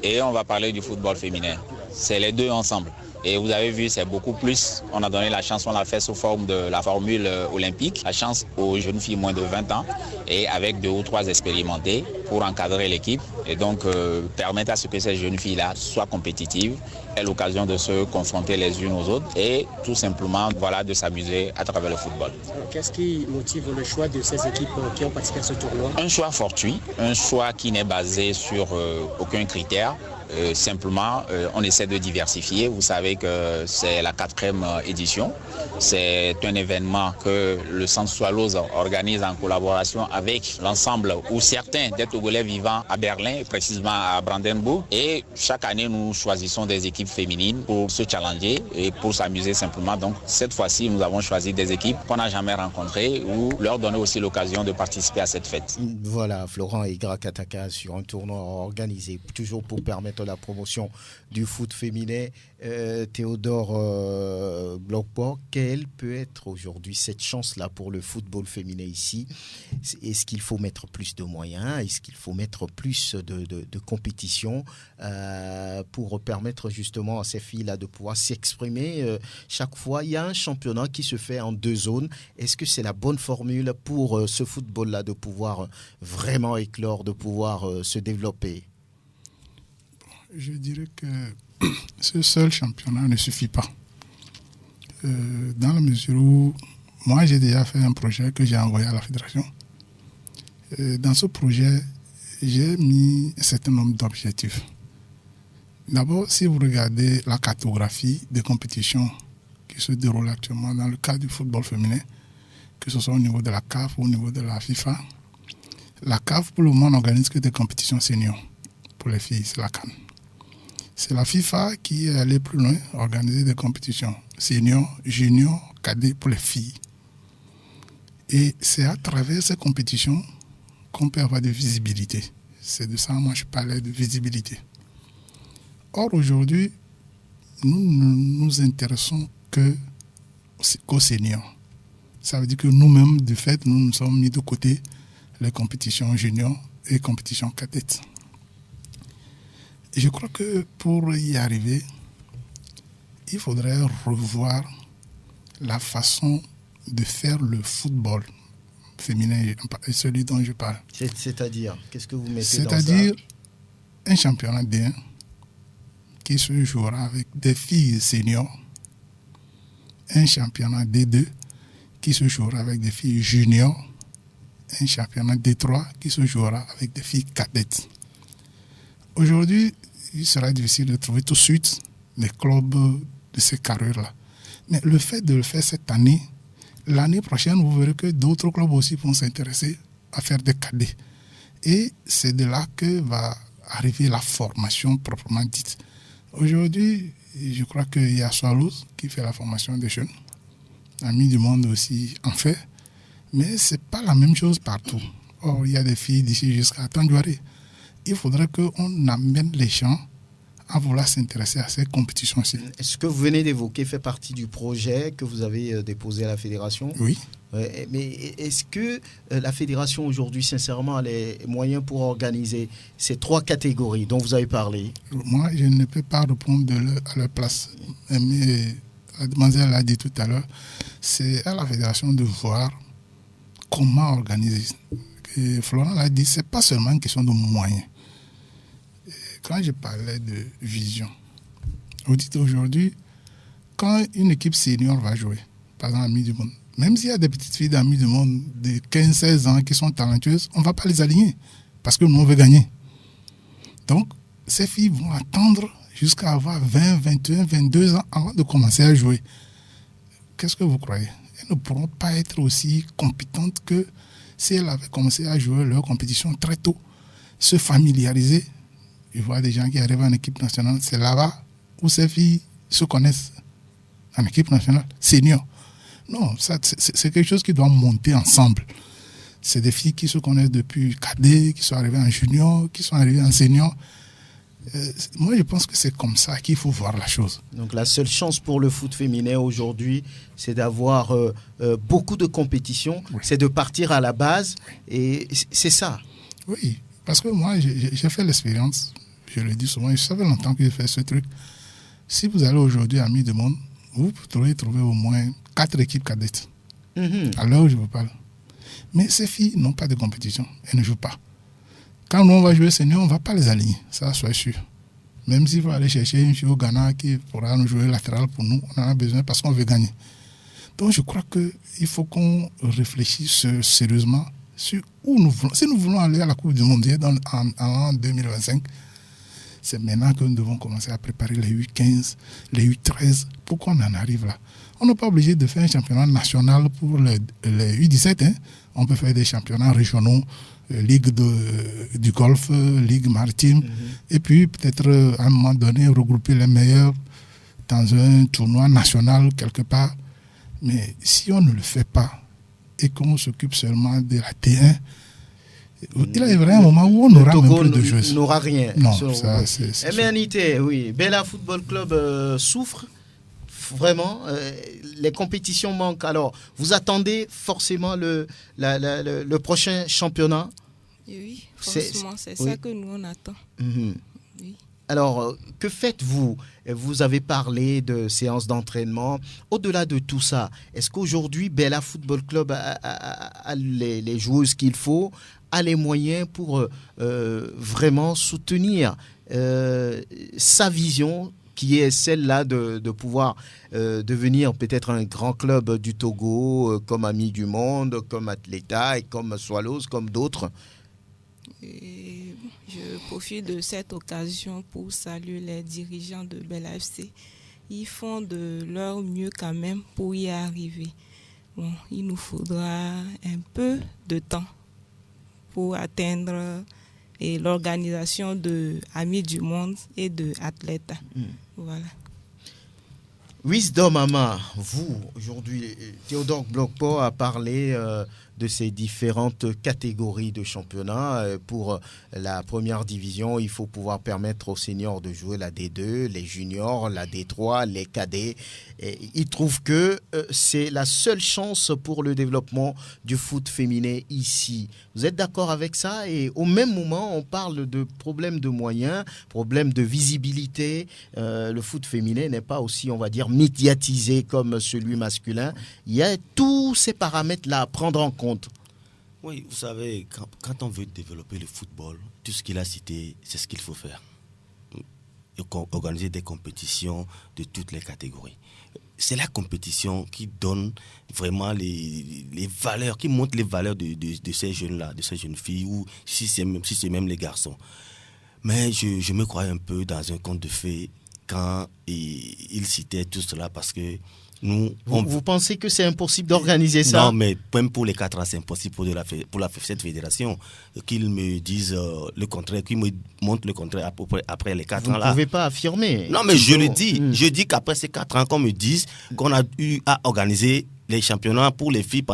et on va parler du football féminin. C'est les deux ensemble. Et vous avez vu, c'est beaucoup plus. On a donné la chance, on l'a fait sous forme de la formule olympique. La chance aux jeunes filles moins de 20 ans et avec 2 ou 3 expérimentés pour encadrer l'équipe et donc permettre à ce que ces jeunes filles-là soient compétitives, aient l'occasion de se confronter les unes aux autres et tout simplement de s'amuser à travers le football. Qu'est-ce qui motive le choix de ces équipes qui ont participé à ce tournoi? Un choix fortuit, un choix qui n'est basé sur aucun critère. Simplement, on essaie de diversifier. Vous savez que c'est la 4e édition. C'est un événement que le Centre Swallows organise en collaboration avec l'ensemble ou certains des Togolais vivant à Berlin, précisément à Brandenburg. Et chaque année, nous choisissons des équipes féminines pour se challenger et pour s'amuser simplement. Donc, cette fois-ci, nous avons choisi des équipes qu'on n'a jamais rencontrées ou leur donner aussi l'occasion de participer à cette fête. Voilà, Florent Igra Kataka sur un tournoi organisé, toujours pour permettre la promotion du foot féminin. Théodore Blockport, quelle peut être aujourd'hui cette chance-là pour le football féminin ici? Est-ce qu'il faut mettre plus de moyens? Est-ce qu'il faut mettre plus de compétition pour permettre justement à ces filles-là de pouvoir s'exprimer? Chaque fois, il y a un championnat qui se fait en 2 zones. Est-ce que c'est la bonne formule pour ce football-là de pouvoir vraiment éclore, de pouvoir se développer? Je dirais que ce seul championnat ne suffit pas. Dans la mesure où moi j'ai déjà fait un projet que j'ai envoyé à la fédération. Dans ce projet, j'ai mis un certain nombre d'objectifs. D'abord, si vous regardez la cartographie des compétitions qui se déroulent actuellement dans le cadre du football féminin, que ce soit au niveau de la CAF ou au niveau de la FIFA, la CAF pour le moment n'organise que des compétitions seniors pour les filles, c'est la CAN. C'est la FIFA qui est allée plus loin, organiser des compétitions seniors, juniors, cadets pour les filles. Et c'est à travers ces compétitions qu'on peut avoir de visibilité. C'est de ça, moi, je parlais de visibilité. Or, aujourd'hui, nous ne nous intéressons qu'aux seniors. Ça veut dire que nous-mêmes, de fait, nous nous sommes mis de côté les compétitions juniors et compétitions cadettes. Je crois que pour y arriver, il faudrait revoir la façon de faire le football féminin, celui dont je parle. C'est-à-dire, qu'est-ce que vous mettez dans ça? C'est-à-dire un championnat D1 qui se jouera avec des filles seniors, un championnat D2 qui se jouera avec des filles juniors, un championnat D3 qui se jouera avec des filles cadettes. Aujourd'hui, il sera difficile de trouver tout de suite les clubs de ces carrures-là. Mais le fait de le faire cette année, l'année prochaine, vous verrez que d'autres clubs aussi vont s'intéresser à faire des cadets. Et c'est de là que va arriver la formation proprement dite. Aujourd'hui, je crois qu'il y a Swallows qui fait la formation des jeunes. Amis du Monde aussi en fait. Mais ce n'est pas la même chose partout. Or, il y a des filles d'ici jusqu'à Tandjouaré. Il faudrait qu'on amène les gens à vouloir s'intéresser à ces compétitions-ci. Ce que vous venez d'évoquer fait partie du projet que vous avez déposé à la fédération? Oui. Mais est-ce que la fédération aujourd'hui, sincèrement, a les moyens pour organiser ces 3 catégories dont vous avez parlé? Moi, je ne peux pas répondre à leur place. Mais la demoiselle l'a dit tout à l'heure, c'est à la fédération de voir comment organiser. Et Florent l'a dit, ce n'est pas seulement une question de moyens. Quand je parlais de vision, vous dites aujourd'hui, quand une équipe senior va jouer, par exemple Amis du Monde, même s'il y a des petites filles d'Amis du Monde de 15-16 ans qui sont talentueuses, on ne va pas les aligner parce que nous, on veut gagner. Donc, ces filles vont attendre jusqu'à avoir 20, 21, 22 ans avant de commencer à jouer. Qu'est-ce que vous croyez? Elles ne pourront pas être aussi compétentes que si elles avaient commencé à jouer leur compétition très tôt, se familiariser. Je vois des gens qui arrivent en équipe nationale, c'est là-bas où ces filles se connaissent en équipe nationale, senior. Non, ça, c'est quelque chose qui doit monter ensemble. C'est des filles qui se connaissent depuis cadet, qui sont arrivées en junior, qui sont arrivées en senior. Moi, je pense que c'est comme ça qu'il faut voir la chose. Donc la seule chance pour le foot féminin aujourd'hui, c'est d'avoir beaucoup de compétitions, oui. C'est de partir à la base, et c'est ça. Oui, parce que moi, j'ai fait l'expérience, je le dis souvent, ça fait longtemps que je fais ce truc. Si vous allez aujourd'hui à Ami du Monde, vous pourrez trouver au moins 4 équipes cadettes. À l'heure où je vous parle. Mais ces filles n'ont pas de compétition. Elles ne jouent pas. Quand nous, on va jouer senior, on ne va pas les aligner. Ça, soyez sûr. Même s'il faut aller chercher une fille au Ghana qui pourra nous jouer latéral pour nous, on en a besoin parce qu'on veut gagner. Donc, je crois qu'il faut qu'on réfléchisse sérieusement sur où nous voulons. Si nous voulons aller à la Coupe du Monde en 2025, c'est maintenant que nous devons commencer à préparer les U15, les U13. Pourquoi on en arrive là? On n'est pas obligé de faire un championnat national pour les U17. Hein. On peut faire des championnats régionaux, Ligue du golf, Ligue maritime. Et puis peut-être à un moment donné regrouper les meilleurs dans un tournoi national quelque part. Mais si on ne le fait pas et qu'on s'occupe seulement de la T1, il arrivera un moment où on n'aura même plus de joueurs. N'aura rien. Non, ça c'est MNIT, oui. Bella Football Club souffre vraiment. Les compétitions manquent. Alors, vous attendez forcément le prochain championnat? Oui, forcément, c'est ça que nous on attend. Oui. Alors, que faites-vous? Vous avez parlé de séances d'entraînement. Au-delà de tout ça, est-ce qu'aujourd'hui, Bella Football Club a les joueuses qu'il faut, a les moyens pour vraiment soutenir sa vision, qui est celle-là de pouvoir devenir peut-être un grand club du Togo, comme Amis du Monde, comme Atleta et comme Swallows, comme d'autres? Et je profite de cette occasion pour saluer les dirigeants de Bella FC. Ils font de leur mieux quand même pour y arriver. Bon, il nous faudra un peu de temps pour atteindre l'organisation de Amis du Monde et de Atleta. Voilà. Wisdom Ama, vous, aujourd'hui, Théodore Blocpo a parlé de ces différentes catégories de championnat. Pour la première division, il faut pouvoir permettre aux seniors de jouer la D2, les juniors, la D3, les cadets. Et il trouve que c'est la seule chance pour le développement du foot féminin ici. Vous êtes d'accord avec ça? Et au même moment, on parle de problèmes de moyens, problèmes de visibilité. Le foot féminin n'est pas aussi, on va dire, médiatisé comme celui masculin. Il y a tous ces paramètres-là à prendre en compte. Oui, vous savez, quand on veut développer le football, tout ce qu'il a cité, c'est ce qu'il faut faire. Organiser des compétitions de toutes les catégories. C'est la compétition qui donne vraiment les valeurs, qui montre les valeurs de ces jeunes-là, de ces jeunes filles, ou si c'est même les garçons. Mais je me croyais un peu dans un conte de fées quand il citait tout cela, parce que vous pensez que c'est impossible d'organiser ça? Non, mais même pour les 4 ans, c'est impossible pour cette fédération. Qu'ils me disent le contraire, qu'ils me montrent le contraire après les 4 ans. Vous ne pouvez pas affirmer. Non, mais je le dis. Je dis qu'après ces 4 ans, qu'on me dise qu'on a eu à organiser les championnats pour les filles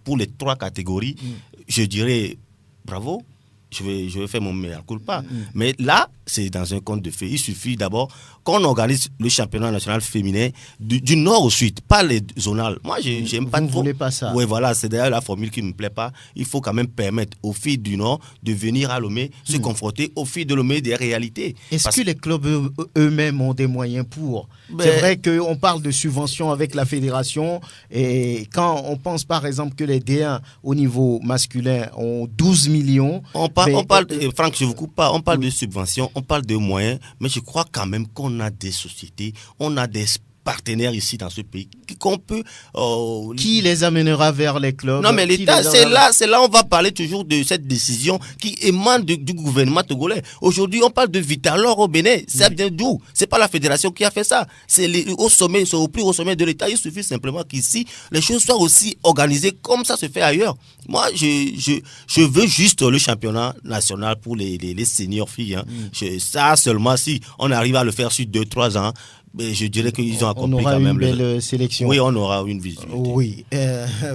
pour les 3 catégories, je dirais bravo. Je vais faire mon mea culpa. Mais là, c'est dans un conte de fées. Il suffit d'abord qu'on organise le championnat national féminin du nord au sud, pas les zonales. Moi, j'aime pas trop. Vous ne voulez pas ça? Oui, voilà, c'est d'ailleurs la formule qui ne me plaît pas. Il faut quand même permettre aux filles du nord de venir à Lomé se confronter aux filles de Lomé des réalités. Est-ce que les clubs eux-mêmes ont des moyens pour? C'est vrai qu'on parle de subventions avec la fédération, et quand on pense par exemple que les D1 au niveau masculin ont 12 millions... Franck, je ne vous coupe pas, on parle de subventions, on parle de moyens, mais je crois quand même qu'on a des sociétés, on a des partenaires ici dans ce pays qu'on peut... Qui les amènera vers les clubs? Non, mais l'État, c'est là on va parler toujours de cette décision qui émane du gouvernement togolais. Aujourd'hui, on parle de Vitalor au Bénin. Ça vient d'où? C'est pas la fédération qui a fait ça. C'est au plus haut sommet de l'État. Il suffit simplement qu'ici, les choses soient aussi organisées comme ça se fait ailleurs. Moi, je veux juste le championnat national pour les seniors filles. Hein. Ça seulement, si on arrive à le faire sur 2-3 ans, mais je dirais qu'ils ont accompli quand même. On aura une belle sélection. Oui, on aura une visibilité. Oui.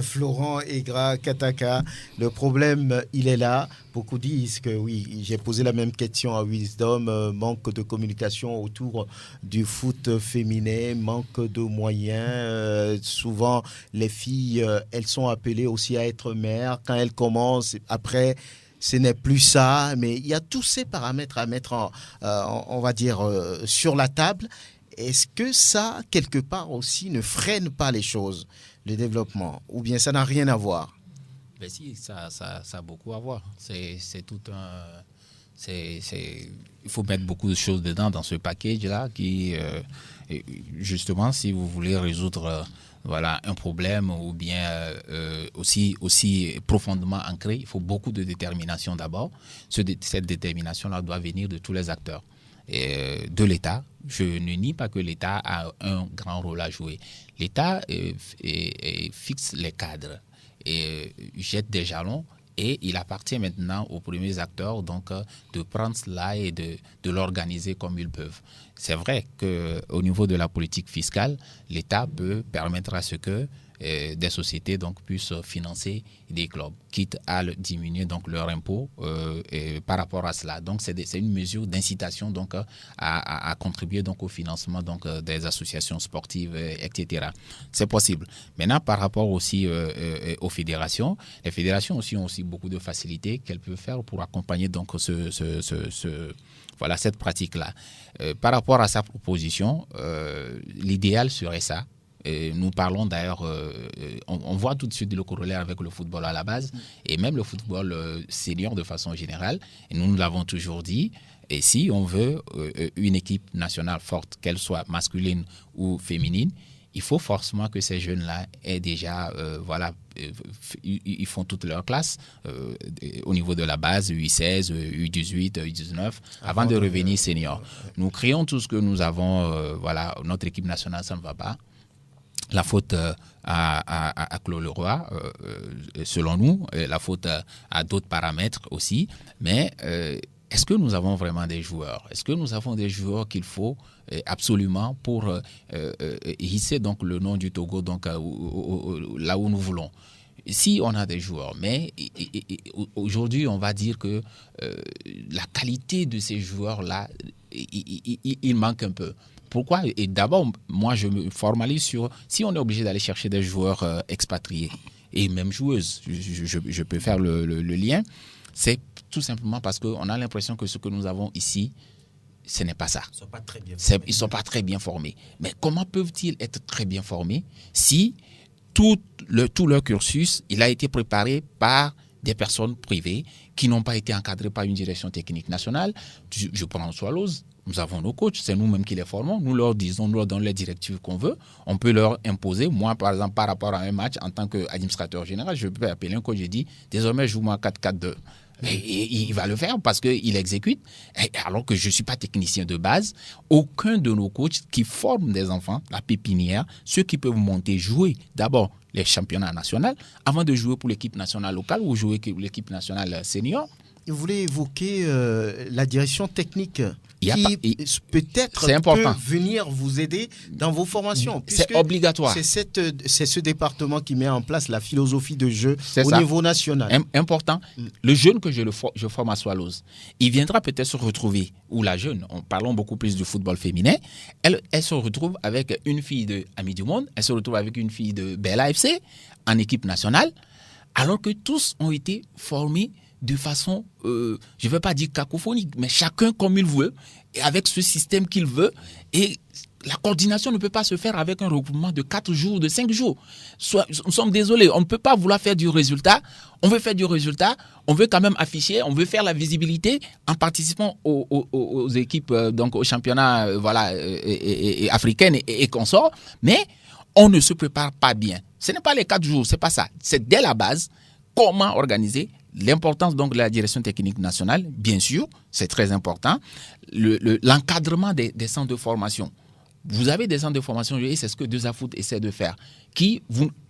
Florent Aigra Kataka, le problème, il est là. Beaucoup disent que oui, j'ai posé la même question à Wisdom, manque de communication autour du foot féminin, manque de moyens. Souvent, les filles, elles sont appelées aussi à être mères. Quand elles commencent, après... Ce n'est plus ça, mais il y a tous ces paramètres à mettre, on va dire, sur la table. Est-ce que ça, quelque part aussi, ne freine pas les choses, le développement, ou bien ça n'a rien à voir? Ben si, ça a beaucoup à voir. C'est tout un... il faut mettre beaucoup de choses dedans dans ce package-là qui, justement, si vous voulez résoudre un problème ou bien aussi profondément ancré, il faut beaucoup de détermination d'abord. Cette détermination-là doit venir de tous les acteurs. Et de l'État. Je ne nie pas que l'État a un grand rôle à jouer. L'État fixe les cadres et jette des jalons. Et il appartient maintenant aux premiers acteurs donc, de prendre cela et de l'organiser comme ils peuvent. C'est vrai qu'au niveau de la politique fiscale, l'État peut permettre à ce que des sociétés donc, puissent financer des clubs, quitte à diminuer donc, leur impôt par rapport à cela. Donc c'est une mesure d'incitation donc, à contribuer donc, au financement donc, des associations sportives, etc. C'est possible. Maintenant, par rapport aussi aux fédérations, les fédérations aussi ont aussi beaucoup de facilités qu'elles peuvent faire pour accompagner donc, cette pratique-là. Par rapport à sa proposition, l'idéal serait ça. Nous parlons d'ailleurs, on voit tout de suite le corollaire avec le football à la base et même le football senior de façon générale. Et nous l'avons toujours dit. Et si on veut une équipe nationale forte, qu'elle soit masculine ou féminine, il faut forcément que ces jeunes-là aient déjà, ils font toute leur classe au niveau de la base, U16, U18, U19, avant de revenir senior. Nous créons tout ce que nous avons, notre équipe nationale, ça ne va pas. La faute à Claude Leroy, selon nous, la faute à d'autres paramètres aussi. Mais est-ce que nous avons vraiment des joueurs? Est-ce que nous avons des joueurs qu'il faut absolument pour hisser donc, le nom du Togo donc, là où nous voulons? Si on a des joueurs, mais aujourd'hui, on va dire que la qualité de ces joueurs-là, il manque un peu. Pourquoi? Et d'abord, moi, je me formalise sur... Si on est obligé d'aller chercher des joueurs expatriés et même joueuses, je peux faire le lien, c'est tout simplement parce qu'on a l'impression que ce que nous avons ici, ce n'est pas ça. Ils ne sont pas très bien formés. Mais comment peuvent-ils être très bien formés si tout leur cursus, il a été préparé par des personnes privées qui n'ont pas été encadrées par une direction technique nationale? Je prends Swallows. Nous avons nos coachs, c'est nous-mêmes qui les formons. Nous leur disons, nous leur donnons les directives qu'on veut. On peut leur imposer. Moi, par exemple, par rapport à un match, en tant qu'administrateur général, je peux appeler un coach et dire, désormais, joue-moi 4-4-2. Et il va le faire parce qu'il exécute. Alors que je ne suis pas technicien de base, aucun de nos coachs qui forment des enfants, la pépinière, ceux qui peuvent monter, jouer d'abord les championnats nationaux avant de jouer pour l'équipe nationale locale ou jouer pour l'équipe nationale senior. Vous voulez évoquer la direction technique qui peut-être peut venir vous aider dans vos formations. C'est obligatoire. C'est ce département qui met en place la philosophie de jeu niveau national. Important. Le jeune que je forme à Swallows, il viendra peut-être se retrouver, ou la jeune, parlons beaucoup plus du football féminin, elle se retrouve avec une fille de Amis du Monde, elle se retrouve avec une fille de Bella FC en équipe nationale, alors que tous ont été formés de façon, je ne vais pas dire cacophonique, mais chacun comme il veut, et avec ce système qu'il veut. Et la coordination ne peut pas se faire avec un regroupement de 4 jours, de 5 jours. Nous sommes désolés, on ne peut pas vouloir faire du résultat. On veut faire du résultat, on veut quand même afficher, on veut faire la visibilité en participant aux équipes, donc aux championnats africaines et consorts. Mais on ne se prépare pas bien. Ce n'est pas les 4 jours, ce n'est pas ça. C'est dès la base, comment organiser. L'importance donc de la direction technique nationale, bien sûr, c'est très important. L'encadrement des centres de formation. Vous avez des centres de formation, c'est ce que 2AFoot essaie de faire.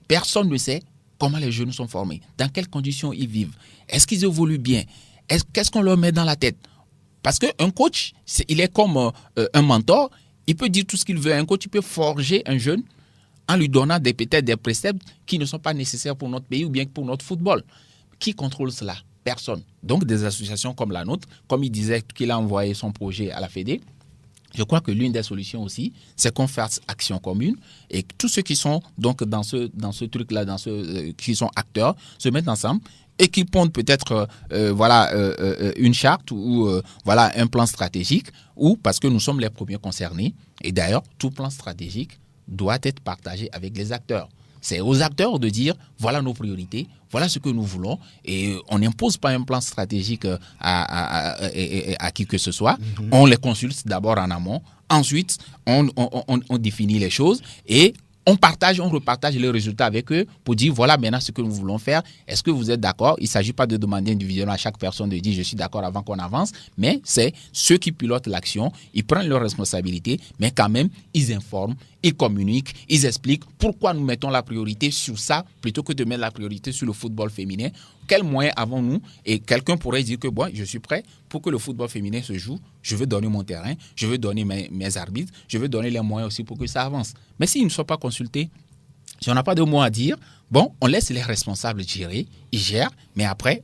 Personne ne sait comment les jeunes sont formés, dans quelles conditions ils vivent. Est-ce qu'ils évoluent bien? Qu'est-ce qu'on leur met dans la tête? Parce qu'un coach, il est comme un mentor. Il peut dire tout ce qu'il veut. Un coach, il peut forger un jeune en lui donnant peut-être des préceptes qui ne sont pas nécessaires pour notre pays ou bien pour notre football. Qui contrôle cela? Personne. Donc des associations comme la nôtre, comme il disait qu'il a envoyé son projet à la Fédé, je crois que l'une des solutions aussi, c'est qu'on fasse action commune et tous ceux qui sont donc dans ce truc-là, qui sont acteurs, se mettent ensemble et qu'ils pondent peut-être une charte ou un plan stratégique, ou parce que nous sommes les premiers concernés. Et d'ailleurs, tout plan stratégique doit être partagé avec les acteurs. C'est aux acteurs de dire, voilà nos priorités, voilà ce que nous voulons, et on n'impose pas un plan stratégique à qui que ce soit. On les consulte d'abord en amont, ensuite on définit les choses, et on repartage les résultats avec eux pour dire voilà maintenant ce que nous voulons faire. Est-ce que vous êtes d'accord? Il ne s'agit pas de demander individuellement à chaque personne de dire je suis d'accord avant qu'on avance, mais c'est ceux qui pilotent l'action, ils prennent leurs responsabilités, mais quand même ils informent, ils communiquent, ils expliquent pourquoi nous mettons la priorité sur ça plutôt que de mettre la priorité sur le football féminin. Quels moyens avons-nous? Et quelqu'un pourrait dire que bon, je suis prêt pour que le football féminin se joue, je veux donner mon terrain, je veux donner mes arbitres, je veux donner les moyens aussi pour que ça avance. Mais s'ils ne sont pas consultés, si on n'a pas de mots à dire, bon, on laisse les responsables gérer, ils gèrent, mais après,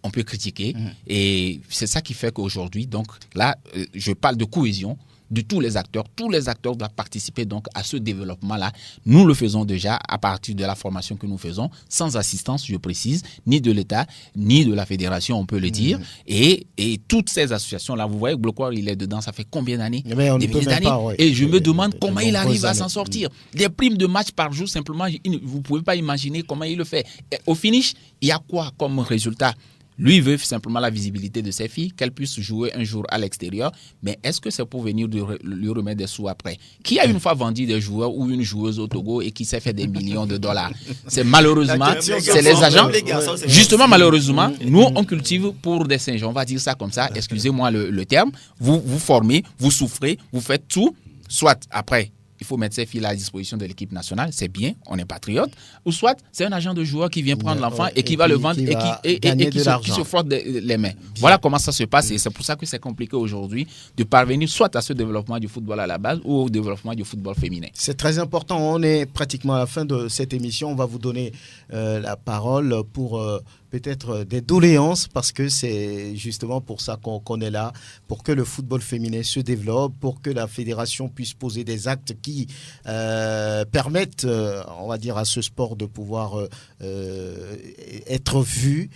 on peut critiquer. Et c'est ça qui fait qu'aujourd'hui, donc là, je parle de cohésion de tous les acteurs. Tous les acteurs doivent participer donc à ce développement-là. Nous le faisons déjà à partir de la formation que nous faisons, sans assistance, je précise, ni de l'État, ni de la fédération, on peut le dire. Et toutes ces associations-là, vous voyez, Bloqueur, il est dedans, ça fait combien d'années? Des milliers d'années. Et je me demande comment il arrive à s'en sortir. Des primes de match par jour, simplement, vous ne pouvez pas imaginer comment il le fait. Et au finish, il y a quoi comme résultat? Lui, il veut simplement la visibilité de ses filles, qu'elles puissent jouer un jour à l'extérieur. Mais est-ce que c'est pour venir lui remettre des sous après? Qui a une fois vendu des joueurs ou une joueuse au Togo et qui s'est fait des millions de dollars? C'est malheureusement, c'est les agents. Justement, malheureusement, nous, on cultive pour des singes. On va dire ça comme ça. Excusez-moi le terme. Vous formez, vous souffrez, vous faites tout. Soit après, il faut mettre ses filles à la disposition de l'équipe nationale, c'est bien, on est patriote, ou soit c'est un agent de joueur qui vient prendre l'enfant et qui va le vendre et qui se frotte les mains. Voilà comment ça se passe et c'est pour ça que c'est compliqué aujourd'hui de parvenir soit à ce développement du football à la base ou au développement du football féminin. C'est très important, on est pratiquement à la fin de cette émission, on va vous donner la parole pour peut-être des doléances parce que c'est justement pour ça qu'on est là, pour que le football féminin se développe, pour que la fédération puisse poser des actes qui permettent, on va dire, à ce sport de pouvoir être vu.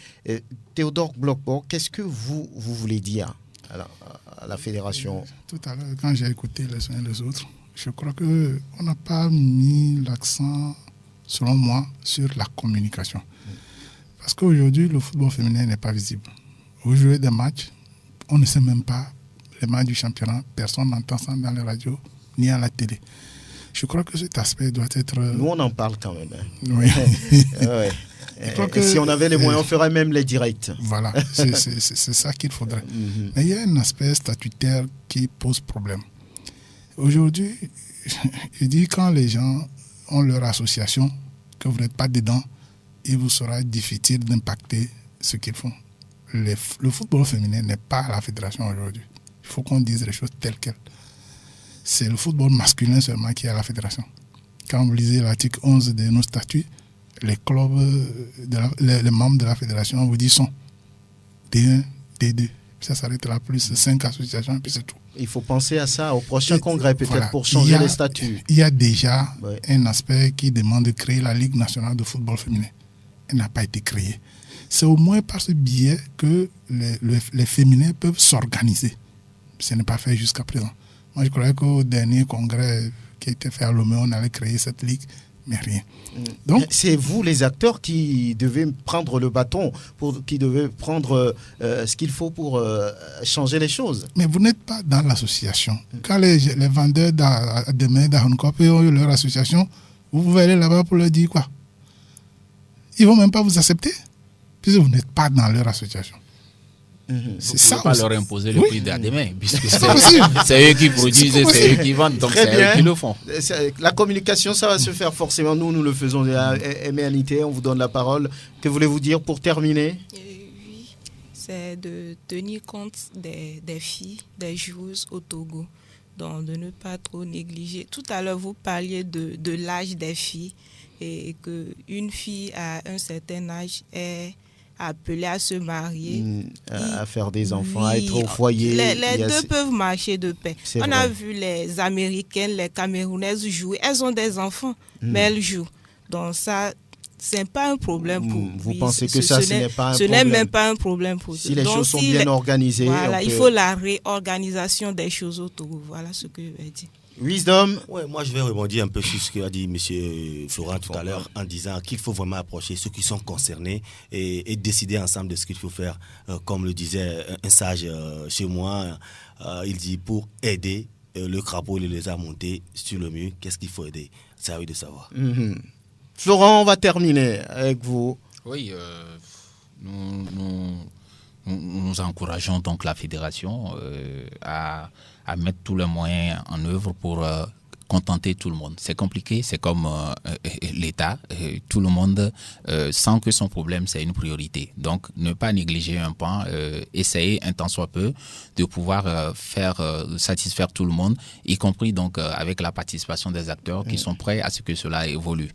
Théodore Bloqueur, qu'est-ce que vous voulez dire à la fédération? Tout à l'heure, quand j'ai écouté les uns et les autres, je crois qu'on n'a pas mis l'accent, selon moi, sur la communication. Parce qu'aujourd'hui, le football féminin n'est pas visible. Vous jouez des matchs, on ne sait même pas les matchs du championnat. Personne n'entend ça dans les radios ni à la télé. Je crois que cet aspect doit être... Nous, on en parle quand même. Oui. Si on avait les moyens, on ferait même les directs. Voilà, c'est ça qu'il faudrait. Mais il y a un aspect statutaire qui pose problème. Aujourd'hui, je dis quand les gens ont leur association, que vous n'êtes pas dedans, il vous sera difficile d'impacter ce qu'ils font. Le football féminin n'est pas à la fédération aujourd'hui. Il faut qu'on dise les choses telles quelles. C'est le football masculin seulement qui est à la fédération. Quand vous lisez l'article 11 de nos statuts, les clubs, les membres de la fédération vous disent sont D1, D2. Ça s'arrête là, plus 5 associations, et puis c'est tout. Il faut penser à ça au prochain congrès, peut-être, pour changer les statuts. Il y a déjà un aspect qui demande de créer la Ligue nationale de football féminin. Elle n'a pas été créée. C'est au moins par ce biais que les féminins peuvent s'organiser. Ce n'est pas fait jusqu'à présent. Moi, je croyais qu'au dernier congrès qui a été fait à Lomé, on allait créer cette ligue, mais rien. Donc, c'est vous, les acteurs, qui devez prendre le bâton, qui devez prendre ce qu'il faut pour changer les choses. Mais vous n'êtes pas dans l'association. Quand les vendeurs demain d'Ahonkop ont eu leur association, vous pouvez aller là-bas pour leur dire quoi? Ils ne vont même pas vous accepter, puisque vous n'êtes pas dans leur association. C'est ça. Vous ne pouvez pas leur imposer le prix d'Ademain, puisque c'est eux qui produisent et c'est eux qui vendent, donc c'est eux qui le font. La communication, ça va se faire forcément. Nous le faisons à MNIT, on vous donne la parole. Que voulez-vous dire pour terminer? Oui, c'est de tenir compte des filles, des joueuses au Togo, donc de ne pas trop négliger. Tout à l'heure, vous parliez de l'âge des filles et qu'une fille à un certain âge est appelée à se marier, à faire des enfants, à être au foyer. Les deux peuvent marcher de pair. On a vu les Américaines, les Camerounaises jouer. Elles ont des enfants, mais elles jouent. Donc ça, c'est pas un problème pour vous lui. pensez que ce n'est pas un Ce problème? n'est même pas un problème pour Si les choses sont bien organisées. Voilà, il faut la réorganisation des choses autour. Voilà ce que je vais dire. Wisdom. Ouais, moi je vais rebondir un peu sur ce qu'a dit M. Florent tout à l'heure en disant qu'il faut vraiment approcher ceux qui sont concernés et décider ensemble de ce qu'il faut faire. Comme le disait un sage chez moi, il dit pour aider le crapaud et le lézard monter sur le mur, qu'est-ce qu'il faut aider? C'est à eux de savoir. Florent, on va terminer avec vous. Oui, nous encourageons donc la fédération à mettre tous les moyens en œuvre pour contenter tout le monde. C'est compliqué, c'est comme l'État. Tout le monde sent que son problème, c'est une priorité. Donc, ne pas négliger un pan, essayer un tant soit peu de pouvoir satisfaire tout le monde, y compris donc avec la participation des acteurs qui sont prêts à ce que cela évolue.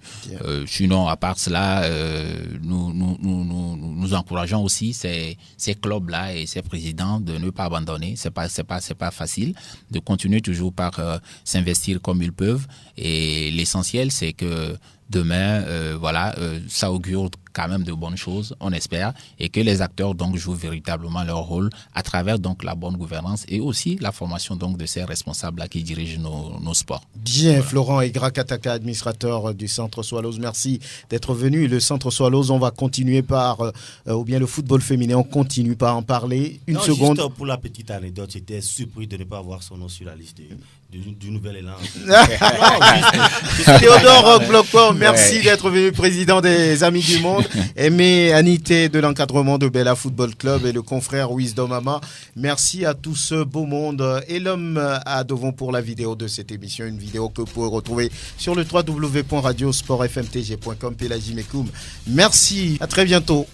Sinon, à part cela, nous encourageons aussi ces clubs-là et ces présidents de ne pas abandonner. C'est pas facile de continuer toujours par s'investir comme ils peuvent, et l'essentiel c'est que demain ça augure quand même de bonnes choses, on espère, et que les acteurs donc jouent véritablement leur rôle à travers donc la bonne gouvernance et aussi la formation donc de ces responsables là qui dirigent nos sports. Bien, voilà. Florent Aigrat Kataka, administrateur du Centre Swallows, merci d'être venu. Le Centre Swallows, on va continuer par ou bien le football féminin, on continue par en parler. Une seconde. Juste pour la petite anecdote, j'étais surpris de ne pas voir son nom sur la liste du nouvel élan. Théodore Bloquant, merci d'être venu, président des Amis du Monde. Aimé Anité de l'encadrement de Bella Football Club et le confrère Wisdom Ama. Merci à tout ce beau monde. Et l'homme à devant pour la vidéo de cette émission, une vidéo que vous pouvez retrouver sur le www.radiosportfmtg.com. Pélagie Mekoum. Merci, à très bientôt.